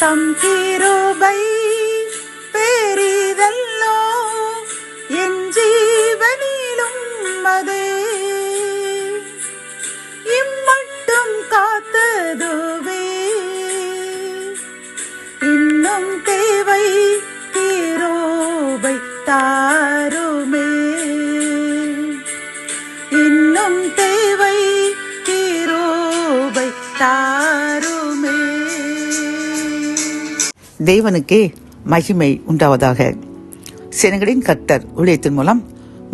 தம் கிருபை பெரிதல்லோ என் ஜீவனிலும் அதே இம்மட்டும் காத்ததுவே இன்னும் தேவை கிருபை தாருமே இன்னும் தேவை கிருபை தாருமே. தேவனுக்கே மகிமை உண்டாவதாக. சேனைகளின் கர்த்தர் ஊழியத்தின் மூலம்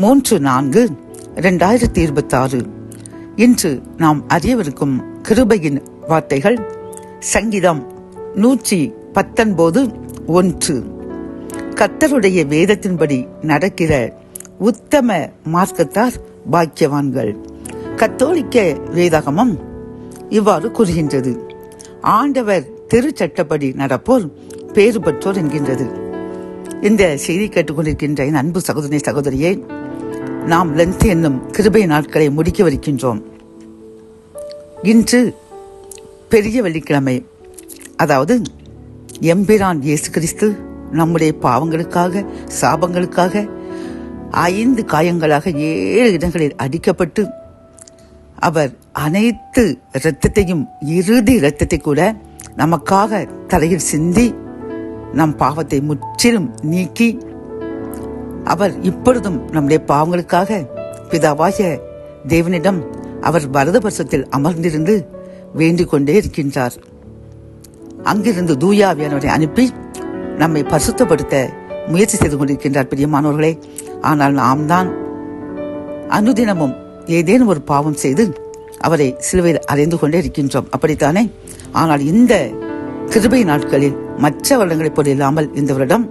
3/4/2026 இன்று நாம் அறியவிருக்கும் கிருபையின் வார்த்தைகள் சங்கீதம் 119:1. கர்த்தருடைய வேதத்தின்படி நடக்கிற உத்தம மார்க்கத்தார் பாக்கியவான்கள். கத்தோலிக்க வேதாகமம் இவ்வாறு கூறுகின்றது, ஆண்டவர் திருச்சட்டப்படி நடப்போர் பேறு பெற்றோர் என்கின்றது. இந்த செய்தி கேட்டுக்கொண்டிருக்கின்ற என் அன்பு சகோதரி சகோதரியே, நாம் லென்த் என்னும் கிருபை நாட்களை முடிக்கவிருக்கின்றோம். இன்று பெரிய வெள்ளிக்கிழமை, அதாவது எம்பிரான் இயேசு கிறிஸ்து நம்முடைய பாவங்களுக்காக சாபங்களுக்காக 5 காயங்களாக 7 இடங்களில் அடிக்கப்பட்டு அவர் அனைத்து இரத்தத்தையும் இறுதி இரத்தத்தை கூட நமக்காக தலையில் சிந்தி நம் பாவத்தை முற்றிலும் நீக்கி அவர் இப்பொழுதும் நம்முடைய பாவங்களுக்காக பிதாவாகிய தேவனிடம் அவர் வலது பரிசத்தில் அமர்ந்திருந்து வேண்டிக் கொண்டே இருக்கின்றார். அங்கிருந்து தூய ஆவியானவரை அனுப்பி நம்மை பரிசுத்தப்படுத்த முயற்சி செய்து கொண்டிருக்கின்றார் பிரியமானவர்களே. ஆனால் நாம் தான் அனுதினமும் ஏதேனும் ஒரு பாவம் செய்து அவரை சிலுவையில் அறைந்து கொண்டே இருக்கின்றோம், அப்படித்தானே? ஆனால் இந்த கிருபை நாட்களில் மற்ற வருடங்களைப் போல இல்லாமல் இந்த வருடம்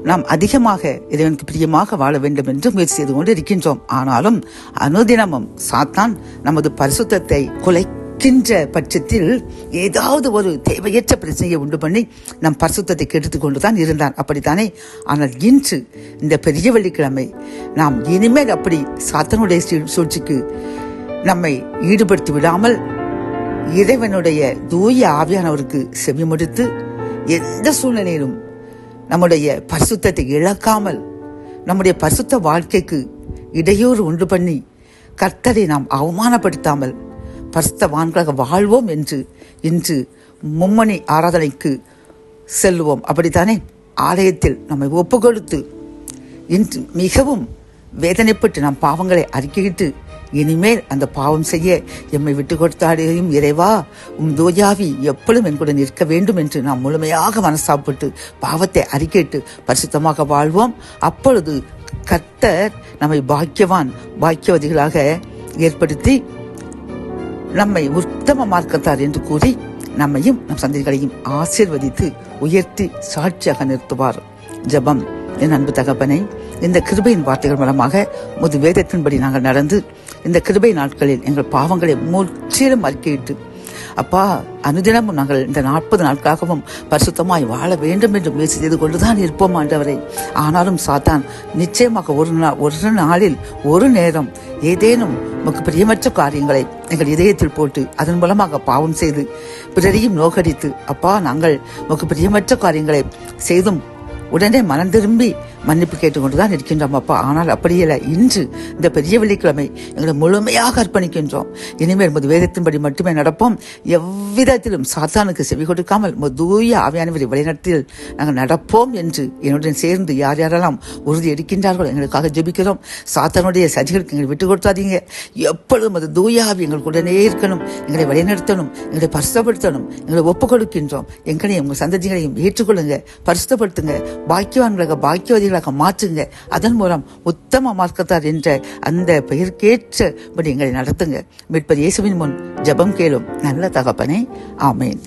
நாம் அதிகமாக இறைவனுக்கு பிரியமாக வாழ வேண்டும் என்று முயற்சி செய்து கொண்டு இருக்கின்றோம். ஆனாலும் அனுதினமும் சாத்தான் நமது பரிசுத்தத்தை குலைக்கின்ற பட்சத்தில் ஏதாவது ஒரு தேவையற்ற பிரச்சனையை உண்டு பண்ணி நம் பரிசுத்தத்தை கெடுத்துக் கொண்டுதான் இருந்தான், அப்படித்தானே? ஆனால் இன்று இந்த பெரிய வெள்ளிக்கிழமை நாம் இனிமேல் அப்படி சாத்தானுடைய சூழ்ச்சிக்கு நம்மை ஈடுபடுத்தி விடாமல் இறைவனுடைய தூய ஆவியானவருக்கு செவிமடுத்து எந்த சூழ்நிலையிலும் நம்முடைய பரிசுத்தத்தை இழக்காமல் நம்முடைய பரிசுத்த வாழ்க்கைக்கு இடையூறு உண்டு பண்ணி கர்த்தரை நாம் அவமானப்படுத்தாமல் பரிசுத்தவான்களாக வாழ்வோம் என்று இன்று மும்மணி ஆராதனைக்கு செல்லுவோம், அப்படித்தானே? ஆலயத்தில் நம்மை ஒப்பு கொடுத்து இன்று மிகவும் வேதனைப்பட்டு நாம் பாவங்களை அறிக்கையிட்டு இனிமேல் அந்த பாவம் செய்ய எம்மை விட்டு கொடுத்தாடையும் இறைவா தூயாவி எப்பொழுதும் என் கூட நிற்க வேண்டும் என்று நாம் முழுமையாக மனசாப்பட்டு பாவத்தை அறிக்கையிட்டு பரிசுத்தமாக வாழ்வோம். அப்பொழுது கர்த்தர் நம்மை பாக்கியவதிகளாக ஏற்படுத்தி நம்மை உத்தம மார்க்கத்தார் என்று கூறி நம்மையும் நம் சந்ததிகளையும் ஆசீர்வதித்து உயர்த்தி சாட்சியாக நிறுத்துவார். ஜெபம். என் அன்பு தகப்பனை, இந்த கிருபையின் வார்த்தைகள் மூலமாக முது வேதத்தின்படி நாங்கள் நடந்து இந்த கிருபை நாட்களில் எங்கள் பாவங்களை முற்றிலும் அறிக்கையிட்டு அப்பா அனுதினமும் நாங்கள் இந்த 40 நாட்களாகவும் பரிசுத்தமாய் வாழ வேண்டும் என்று முயற்சி செய்து கொண்டுதான் இருப்போம் ஆண்டவரை. ஆனாலும் சாத்தான் நிச்சயமாக ஒரு நாளில் ஒரு நேரம் ஏதேனும் நமக்கு பிரியமற்ற காரியங்களை எங்கள் இதயத்தில் போட்டு அதன் மூலமாக பாவம் செய்து பிறரையும் நோக்கடித்து அப்பா நாங்கள் நமக்கு பிரியமற்ற காரியங்களை செய்தும் உடனே மனம் திரும்பி மன்னிப்பு கேட்டுக்கொண்டுதான் இருக்கின்றோம் அப்பா. ஆனால் அப்படியில்ல, இன்று இந்த பெரிய வெள்ளிக்கிழமை எங்களை முழுமையாக அர்ப்பணிக்கின்றோம். இனிமேல் முது வேதத்தின்படி மட்டுமே நடப்போம். எவ்விதத்திலும் சாத்தானுக்கு செவி கொடுக்காமல் தூய ஆவியானவரை வழிநடத்தில் நாங்கள் நடப்போம் என்று என்னுடன் சேர்ந்து யார் யாரெல்லாம் உறுதி எடுக்கின்றார்களோ எங்களுக்காக ஜெபிக்கிறோம். சாத்தானுடைய சதிகளுக்கு எங்களை விட்டு கொடுத்தாதீங்க. எப்பொழுதும் அது தூய ஆவி எங்களுக்கு உடனே இருக்கணும், எங்களை வழிநடத்தணும், எங்களை பரிசுத்தப்படுத்தணும். எங்களை ஒப்புக் கொடுக்கின்றோம். எங்களையும் உங்கள் சந்ததிகளையும் ஏற்றுக்கொள்ளுங்க, பரிசுத்தப்படுத்துங்க, பாக்கியவதிகளாக மாற்றுங்க. அதன் மூலம் உத்தம மார்க்கத்தார் என்ற அந்த பெயர்க்கேற்றபடி எங்களை நடத்துங்க. மீட்பர் இயேசுவின் முன் ஜெபம் கேளும் நல்ல தகப்பனே. ஆமேன்.